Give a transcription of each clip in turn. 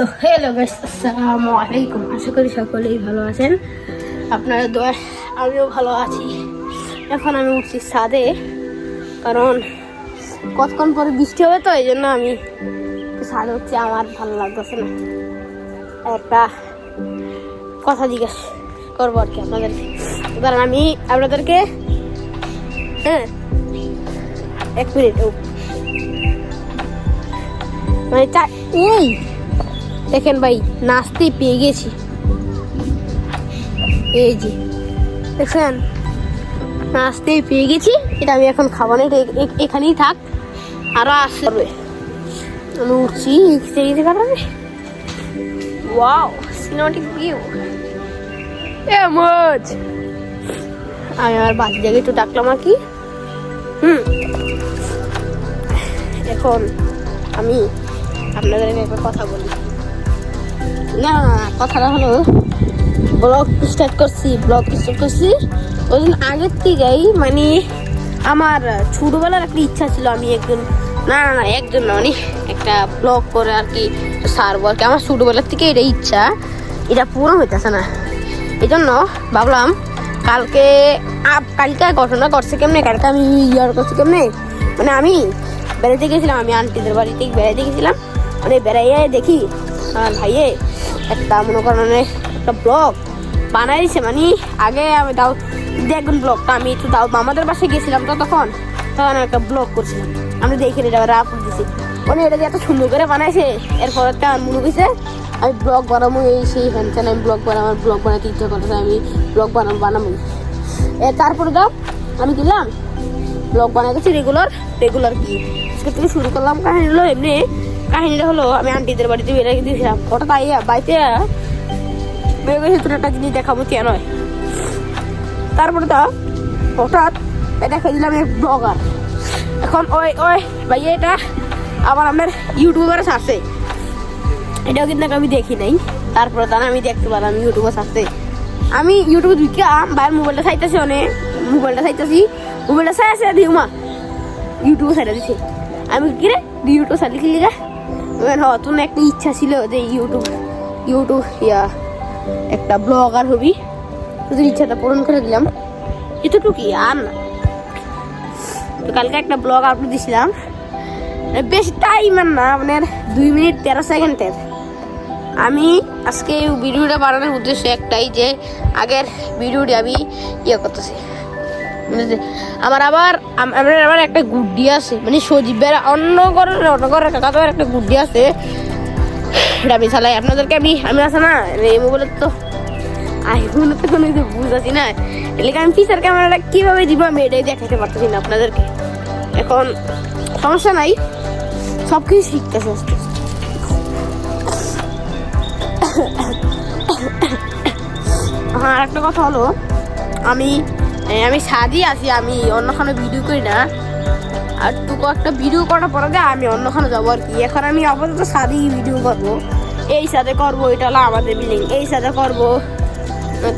So hello guys, আসসালামু আলাইকুম। আশা করি সকলেই ভালো আছেন। আপনারা দোয়া আমিও ভালো আছি। এখন আমি উঠছি ছাদে, কারণ কতক্ষণ পরে বৃষ্টি হবে, তো এই জন্য আমি ছাদে উঠছি। আমার ভালো লাগতেছে না, একটা কথা জিজ্ঞেস করবো আর কি আপনাদেরকে। কারণ আমি আপনাদেরকে এক মিনিট মানে এই দেখেন ভাই, নাচতে পেয়ে গেছি। এই যে দেখছেন, নাচতে পেয়ে গেছি। এটা আমি এখন খাবো না, এখানেই থাক, আরো আসবে। আমি উঠছি কারণে। Wow, cinematic view. আমি আমার বাকি জায়গায় একটু ডাকলাম আর কি। এখন আমি আপনাদেরকে একটা কথা বলি। না, কথাটা হলো, ব্লগ স্টার্ট করছি ওই দিন আগের থেকেই। মানে আমার ছোটবেলার একটা ইচ্ছা ছিল, আমি একজন মানে একটা ব্লগ করে আর কি সারবো আর কি। আমার ছোটবেলার থেকে এটা ইচ্ছা, এটা পূরণ হইতেছে না। এই জন্য ভাবলাম কালকে ঘটনা করছে কেমনে, কালকে আমি করছি কেমনে। মানে আমি বেড়াতে গেছিলাম, আমি আন্টিদের বাড়িতে বেড়াতে গেছিলাম। মানে বেড়াইয়ে দেখি আমার ভাইয়ে একটা মনে করেন একটা ব্লগ বানাই দিছে। মানে আগে আমি তাও দেখবেন ব্লগটা, আমি একটু তাও মামাদের বাসায় গেছিলাম, তো তখন একটা ব্লগ করছিলাম। আমি দেখি এটা আপলোড দিছি। মানে এটা যে এত সুন্দর করে বানাইছে, এরপর আমার মনে হয়েছে আমি ব্লগ বানাবো। এই সেই হ্যান্ডসান আমি ব্লগ বানাতে ইচ্ছা করতেছে, আমি ব্লগ বানাবো। তারপরে দাও আমি দিলাম ব্লগ বানাইতেছি রেগুলার কি আজকে থেকে শুরু করলাম। কাহিনীটা হলো আমি আন্টিদের বাড়িতে বেড়ে দিয়েছিলাম। হঠাৎ বাড়িতে বেড়ে গেছে, তোর একটা জিনিস দেখাবো কে নয়। তারপরে তো হঠাৎ দেখা দিলাম এক ব্লগার। এখন ওই ভাইয়া এটা আবার আপনার ইউটিউবারে ছাড়ছে, এটাও কিন্তু আমি দেখি নাই। তারপরে তারা আমি দেখতে পারলাম ইউটিউবে ছাড়ছে। আমি ইউটিউবে ঢুকে বাইরের মোবাইলটা চাইতেছি, মোবাইলটা চাই আছে দিউমা ইউটিউবে ছাইটা দিছে। আমি কিরে ইউটিউব ছাড়লি কি লিগা? তোর একটা ইচ্ছা ছিল যে ইউটিউব একটা ব্লগার হবি, তোদের ইচ্ছাটা পূরণ করে দিলাম। এতটুকুই, আর না। তো কালকে একটা ব্লগ আপলোড দিয়েছিলাম, বেশি টাইম আর না, মানে 2 মিনিট 13 সেকেন্ডের। আমি আজকে ভিডিওটা বানানোর উদ্দেশ্য একটাই, যে আগের ভিডিওটি আমি করতেছি। আমার আবার একটা গুড্ডি আছে, মানে সজীবের অন্য ঘরের কাকাদের একটা গুড্ডি আছে, এটা আমি চালাই। আপনাদেরকে আমি আছে না এই মোবাইলে তো আইফোনে তো কোনো কিছু বুঝাচ্ছি না, এলাকা আমি ফিচার ক্যামেরাটা কীভাবে দিব আমি এটাই দেখাতে পারতেছি না আপনাদেরকে। এখন সমস্যা নাই, সব কিছু শিখতেছে আস্তে আস্তে। হ্যাঁ, আর একটা কথা হলো, আমি সাদই আছি, আমি অন্যখানে ভিডিও করি না। আর টুকু একটা ভিডিও করার পরে আমি অন্যখানে যাবো আর কি। এখন আমি আপাতত সাদই ভিডিও করবো, এই সাথে করবো। এটা হলো আমাদের বিল্ডিং, এই সাথে করবো,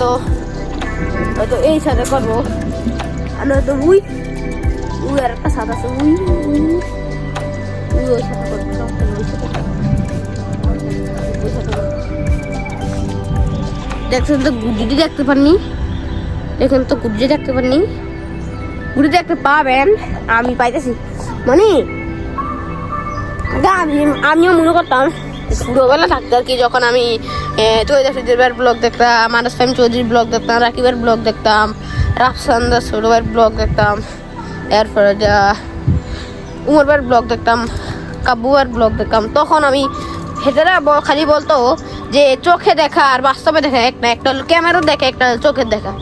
তো এই সাথে করবো। আর নয়তো উই আর একটা সাদ আছে, ওই সাথে করবো। দেখছেন তো গুড্ডি দেখতে পাননি, গুড্ডি দেখতে পাবেন। আমি পাইতেছি, মানে আমিও মনে করতাম ছোটবেলা থাকতে আর কি, যখন আমি তৈরি ব্লগ দেখতাম, মানস ফাইম চৌধুরীর ব্লগ দেখতাম, রাকিবের ব্লগ দেখতাম, রাফসান দাস ছোট ভাইয়ের ব্লগ দেখতাম, এরপরে উমর ভাইয়ের ব্লগ দেখতাম, কাব্বুয়ার ব্লগ দেখতাম। তখন আমি হেতেরা খালি বলতো যে চোখে দেখা আর বাস্তবে দেখা একটা হলো ক্যামেরা দেখা, একটা চোখের দেখা।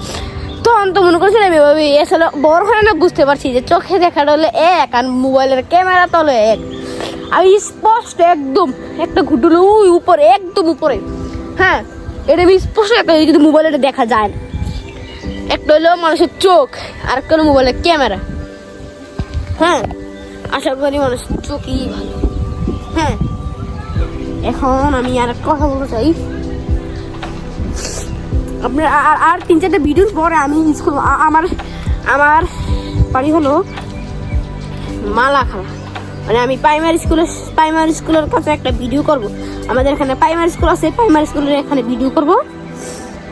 তখন তো মনে করছিলাম এভাবে, আসলে বড় হয়ে না বুঝতে পারছি যে চোখে দেখাটা হলো এক, আর মোবাইলের ক্যামেরা তো হলো এক। আমি স্পষ্ট একদম একটা ঘুটুলো ওই উপরে, একদম উপরে। হ্যাঁ, এটা আমি স্পষ্ট একটা, কিন্তু মোবাইলে এটা দেখা যায় না। একটা হলো মানুষের চোখ, আর একটা হলো মোবাইলের ক্যামেরা। হ্যাঁ, আশা করি মানুষের চোখই ভালো। হ্যাঁ, এখন আমি আর একটা কথা বলতে চাই। আপনার আর 3-4টা ভিডিওর পরে আমি স্কুল, আমার বাড়ি হলো মালাখালা। মানে আমি প্রাইমারি স্কুলের কাছে একটা ভিডিও করব। আমাদের এখানে প্রাইমারি স্কুল আছে, প্রাইমারি স্কুলের এখানে ভিডিও করব।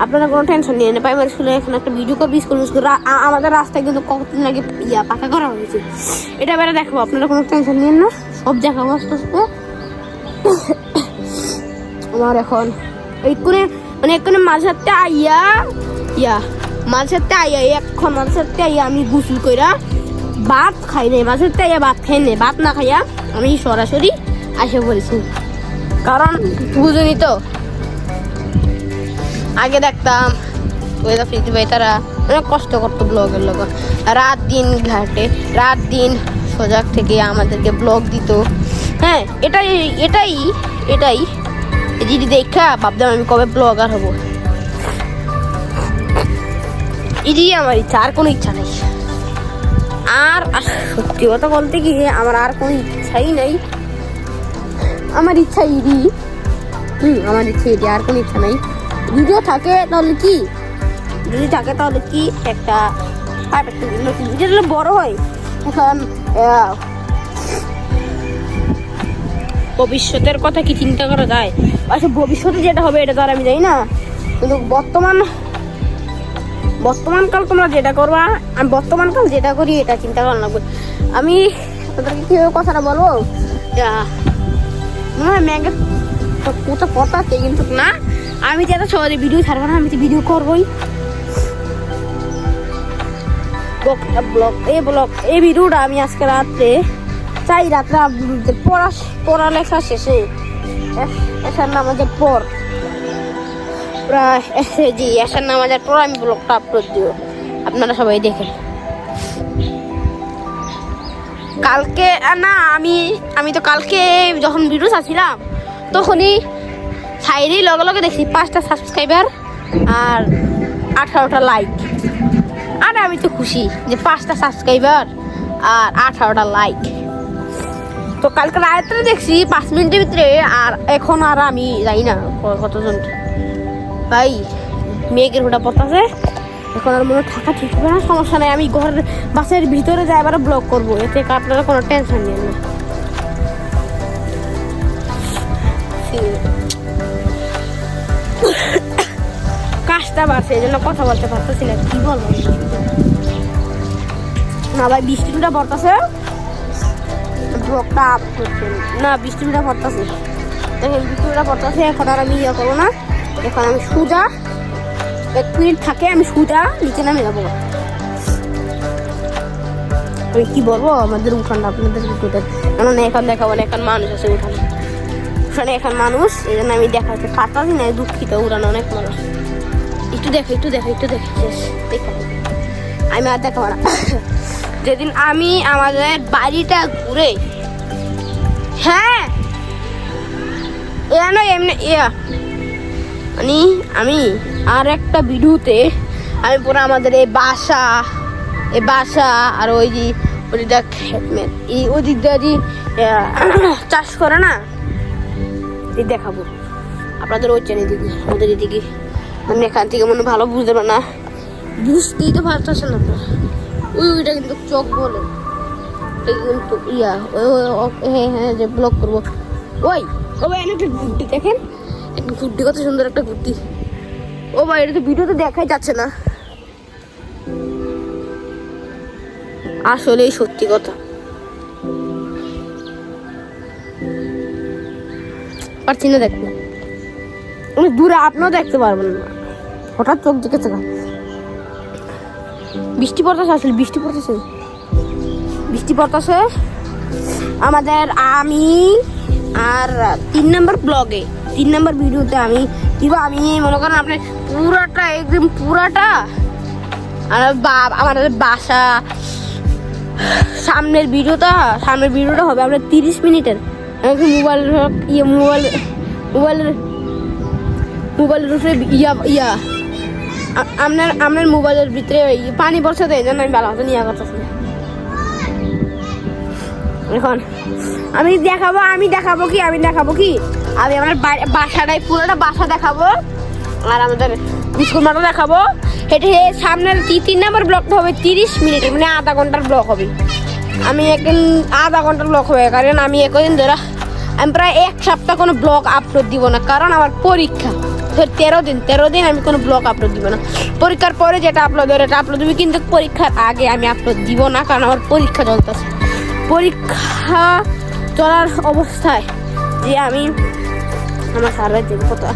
আপনারা কোনো টেনশন নিয়ে না, প্রাইমারি স্কুলে এখানে একটা ভিডিও করবো। স্কুল আমাদের রাস্তায় কিন্তু কতদিন আগে পাকা করা হয়েছে, এটা বেড়ে দেখো। আপনারা কোনো টেনশন নিয়েন না, সব জায়গা আস্তে আস্তে। আমার এখন এইখানে মানে এখানে মাঝাতে আইয়া আমি গোসল কইরা ভাত খাই নাই, মাঝাতে আইয়া ভাত খাই নাই। ভাত না খাইয়া আমি সরাসরি আসে পড়েছি, কারণ বুঝুনি তো। আগে দেখতাম ফিরতে ভাই তারা অনেক কষ্ট করতো ব্লগের লোক, রাত দিন ঘাটে, রাত দিন সজাগ থেকে আমাদেরকে ব্লগ দিত। হ্যাঁ, এটাই যদি দেখা ভাবতাম আমি কবে ব্লগার হবো। এটাই আমার ইচ্ছা, আর কোনো ইচ্ছা নেই। আর সত্যি কথা বলতে কি, আমার আর কোনো ইচ্ছাই নেই। আমার ইচ্ছা ইডি, আর কোনো ইচ্ছা নাই। ভিডিও থাকে তাহলে কি, যদি থাকে তাহলে কি একটা ভিডিও বড় হয়। এখন ভবিষ্যতের কথা কি চিন্তা করা যায়? আচ্ছা, ভবিষ্যতে যেটা হবে এটা তো আর আমি জানি না, কিন্তু বর্তমানকাল তোমরা যেটা করবা, আমি বর্তমানকাল যেটা করি এটা চিন্তা করা লাগবে। আমি তোদেরকে কীভাবে কথাটা বলবো, ম্যাগের কোথাও কথা আছে কিন্তু না, আমি যে এত সহজে ভিডিও ছাড়বো না, আমি তো ভিডিও করবোই। এই ভিডিওটা আমি আজকে রাত্রে পড়ালেখা শেষে এসার নামাজের পর প্রায় এসার নামাজের পর আমি ব্লগটা আপলোড দিব, আপনারা সবাই দেখেন। কালকে না, আমি তো কালকে যখন ভিডিও ছাড়ছিলাম তখনই সাইডেই লগে দেখছি 5টা সাবস্ক্রাইবার আর 18টা লাইক। আর আমি তো খুশি যে 5টা সাবস্ক্রাইবার আর 18টা লাইক। তো কালকে রাত্রে দেখছি 5 মিনিটের ভিতরে, আর এখন আর আমি যাই না কতজন ভাই মেঘের ওটা পড়তেছে। এখন আর মনে থাকা ঠিক হবে না, সমস্যা নেই, আমি ঘরের বাসের ভিতরে যাই এবার ব্লগ করবো, এতে আপনারা কোনো টেনশন নেই না। কাজটা বাড়ছে, এই জন্য কথা বলতে পারতেছি না, কি বলবো না ভাই। বৃষ্টিটা পড়তেছে, ব্লগটা আপ করছে না, বৃষ্টিটা পড়তেছে, দেখেন বৃষ্টিটা পড়তেছে। এখন আর আমি ইয়ে করবো না, এখন আমি সোজা 1 মিনিট থাকে আমি সোজা নিচে নামে যাবো। আমি কি বলবো আমাদের উঠানটা আপনাদের কেন এখন দেখাবো না, এখন মানুষ আছে উঠানে, এখন মানুষ, এই জন্য আমি দেখাতে পারতাছি না, দুঃখিত। উড়ানো অনেক মানুষ, একটু দেখে আমি আর দেখাবো না। যেদিন আমি আমাদের বাড়িটা ঘুরে, হ্যাঁ এমনি মানে আমি আর একটা ভিডিওতে আমি পুরো আমাদের এই বাসা আর ওই যে ওই দিক দিয়ে চাষ করে না, দেখাবো আপনাদের ওই চ্যানেল দিকে, আমাদের এদিকে। মানে এখান থেকে মনে ভালো বুঝতে পারে না, বুঝতেই তো পারতেছেন আপনারা। ওইটা কিন্তু চোখ বলে, কিন্তু হ্যাঁ যে ব্লগ করবো। ওই একটা ঘুরটি দেখেন, একটা ঘুরটি, কত সুন্দর একটা ঘুরটি। ও ভাই, এটা তো ভিডিওতে দেখাই যাচ্ছে না, আসলেই সত্যি কথা। পারছি না দেখতে, অনেক দূরে, আপনিও দেখতে পারবেন না, হঠাৎ চোখ দেখেছে না। বৃষ্টি পড়তেছে, আসলে বৃষ্টি পড়তেছে আমাদের। আমি আর 3 নম্বর ব্লগে 3 নম্বর ভিডিওতে আমি মনে করেন আপনি পুরাটা একদম পুরাটা আমাদের বাসা সামনের ভিডিওটা হবে আপনার 30 মিনিটের। মোবাইলের উপরে আপনার মোবাইলের ভিতরে পানি পড়ছে, তো এই জন্য আমি ভালো মতো নিয়ে করতেছি। এখন আমি দেখাবো কি আমি আমার বাসাটাই পুরোটা বাসা দেখাবো, আর আমাদের স্কুল মাঠও দেখাবো। এটা সামনের 3 নম্বর ব্লকটা হবে 30 মিনিট, মানে আধা ঘন্টার ব্লক হবে। আমি একদিন আধা ঘন্টার ব্লগ হবে, কারণ আমি একদিন ধরে আমি প্রায় 1 সপ্তাহ কোনো ব্লগ আপলোড দিব না, কারণ আমার পরীক্ষা। 13 দিন আমি কোনো ব্লগ আপলোড দিব না। পরীক্ষার পরে যেটা আপলোড হবে এটা আপলোড দিবি, কিন্তু পরীক্ষার আগে আমি আপলোড দিব না, কারণ আমার পরীক্ষা চলতেছে। পরীক্ষা চলার অবস্থায় যে আমি আমার সারা দিন কথা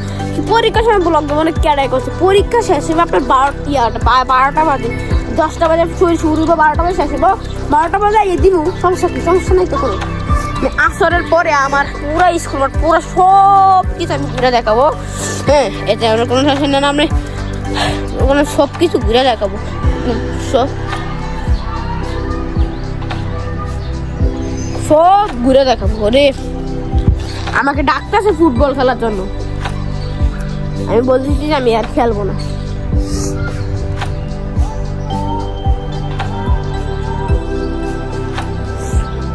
পরীক্ষার সময় ব্লগ দেবো না, ক্যাডাই করছে। পরীক্ষা শেষ হবে আপনার 12টা বাজে, 10টা বাজে শুরু বা 12টা বাজে শেষ হবো, 12টা বাজে দিব। সমস্যা নেই তো কোনো। আসরের পরে আমার পুরো স্কুল মাঠ পুরো সব কিছু আমি ঘুরে দেখাবো। হ্যাঁ, এতে আমার কোনো টেনশন নেই, আমি ওখানে সব কিছু ঘুরে দেখাবো। সব ঘুরে দেখাবো। ওরে আমাকে ডাকতেছে ফুটবল খেলার জন্য, আমি বলতেছি যে আমি আর খেলবো না।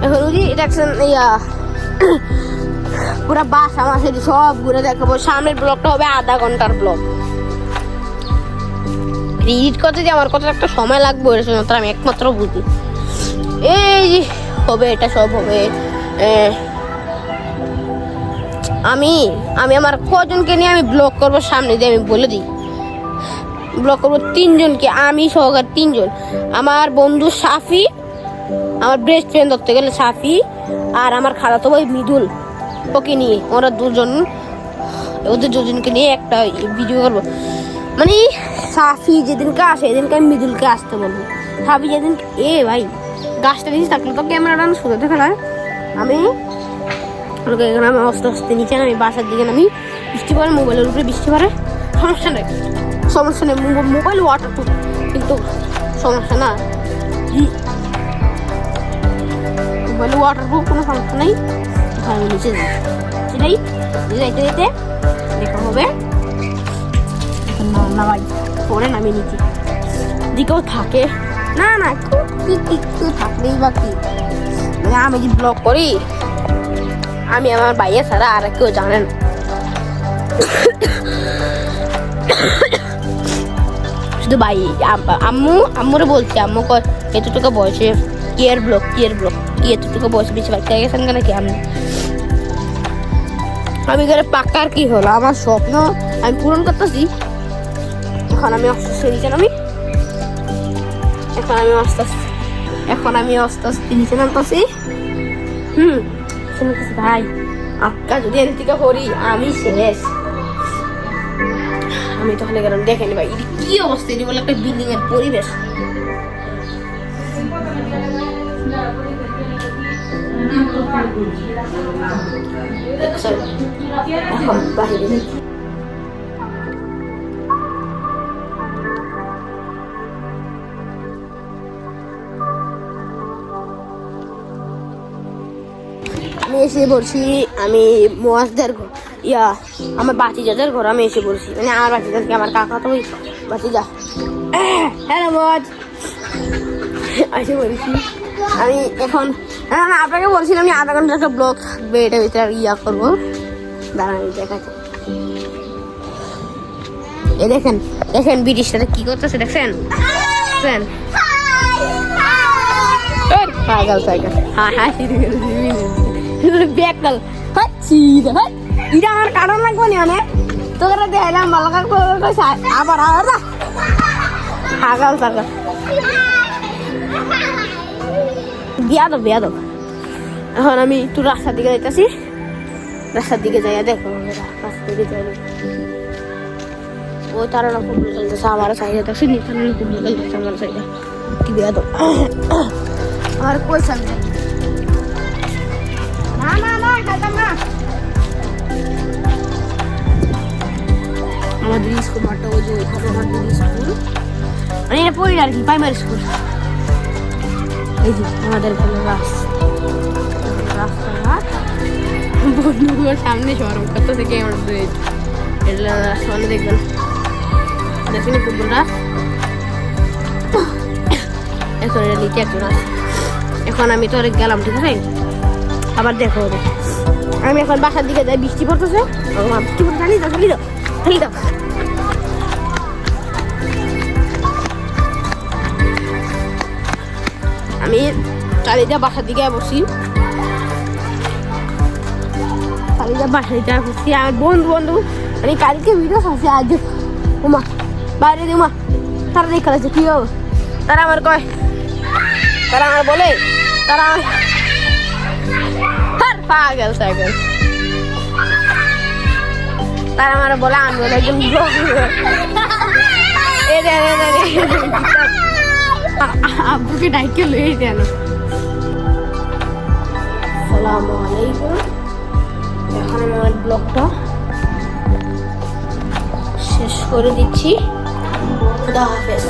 এখন ওই দেখছেন পুরা বাস আমার সাথে সব ঘুরে দেখাবো। সামনের ব্লগটা হবে আধা ঘন্টার ব্লগ। এডিট করতে যে আমার কত একটা সময় লাগবে এর জন্য আমি একমাত্র বুঝি। এই হবে, এটা সব হবে। আমি আমার কজনকে নিয়ে আমি ব্লগ করবো সামনে দিয়ে আমি বলে দিই। ব্লগ করবো 3 জনকে, আমি সহকারে 3 জন। আমার বন্ধু সাফি, আমার বেস্ট ফ্রেন্ড ধরতে গেলে সাফি, আর আমার খালাতো ভাই মৃদুল, ওকে নিয়ে ওরা ওদের দুজনকে নিয়ে একটা ভিডিও করবো। মানে সাফি যেদিনকে আসে এদিনকে আমি মৃদুলকে আসতে বলবো। সাফি যেদিনকে ভাই গাছটা নিচে থাকলে তো ক্যামেরাটা সোজা দেখা যায়। আমি আস্তে আস্তে নিচে নামি, বাসার দিকে নামি। বৃষ্টি পড়ে, মোবাইলের উপরে বৃষ্টি পড়ে, সমস্যা নেই। মোবাইল ওয়াটারপ্রুফ, কিন্তু সমস্যা না, মোবাইল ওয়াটারপ্রুফ, কোনো সমস্যা নেই। আমি নিচে যাই, সেটাই যাইতে যেতে দেখা হবে। নামাই পরে নামিয়ে নিচে দিকেও থাকে না একটু থাকলেই বা কি। মানে আমি যে ব্লগ করি আমি আমার ভাইয়া ছাড়া আর কেউ জানেন। শুধু ভাই আম্মুরে বলছি, আম্মু এতটুকু বয়সে কি ব্লগ কি এতটুকু বয়সে বেশি বাচ্চা গেছেন কেন কি আমি ঘরে পাক্কার কি হলো, আমার স্বপ্ন আমি পূরণ করতেছি। এখন আমি আস্তে আস্তে নিচে নামতেছি। শুনতেছি ভাই আক্কা যদি এর থেকে করি আমি শেষ। আমি তাহলে গেলাম, দেখেন ভাই এটা কি অবস্থা, এটি বলে একটা বিল্ডিং এর পরিবেশ। এখন বাহিরে আমি এসে বলছি, আমি মোয়াজদের ঘর আমার বাতিজাদের ঘর আমি এসে বলছি। মানে আমার বাতিজাদকে আমার কাকা তো ওই বাতিজা। হ্যালো মোয়াজ, এসে বলছি আমি এখন। না আপনাকে বলছিলাম আমি আধা ঘন্টা একটা ব্লগ থাকবে, এটা ভিতরে করবো। দাঁড়ান দেখাচ্ছি। দেখেন ব্রিটিশরা কি করতেছে, দেখছেন? পাগল বেকাল হচ্ছি এটা আমার কারণ লাগবে না, অনেক তোকে দেখলাম ভালো আবার পাগল পাগল বিয়াদব। এখন আমি একটু রাস্তার দিকে যাইতেছি, রাস্তার দিকে যাইয়া দেখো রাস্তার দিকে যাই। ও তারা খুব চলতেছে, আমার সাইডে দেখছি নিতারা খুব চলতেছে, আমার সাইডে কি বিয়াদব। আর কই সামনে আমাদের স্কুল মাঠটা ওই যে ওইখানে আমাদের স্কুল, মানে এটা পড়ি আর কি প্রাইমারি স্কুল। এই যে আমাদের এখানে রাস্তাঘাট বন্ধুগুলোর সামনে সরম কত থেকে আমার সামনে দেখবেন দেখুন ফুটবলটা। এখন এটা নিচে একজন আছে। এখন আমি তো গেলাম, ঠিক আছে? আবার দেখো আমি এখন বাসার দিকে যাই, বৃষ্টি পড়তেছে, বৃষ্টি পড়তে জানি তো খালি দাও। আমি চালিয়ে বাসার দিকে বসি, চালিয়ে বাসার দিকে বসি। আমার বন্ধু আমি কালকে ভিডিও আছে আজ উমা বাইরে দে উমা তারা দেখে আছে কি হবে, তারা আমার কয়, তারা আমার বলে, তারা পাগল সাইকেল, তারা আমার বলে আমি বলে একদম আব্বুকে ডাইকে লয়ে দেন। আসসালামু আলাইকুম। এখন আমি আমার ব্লগটা শেষ করে দিচ্ছি। খুদা হাফেজ।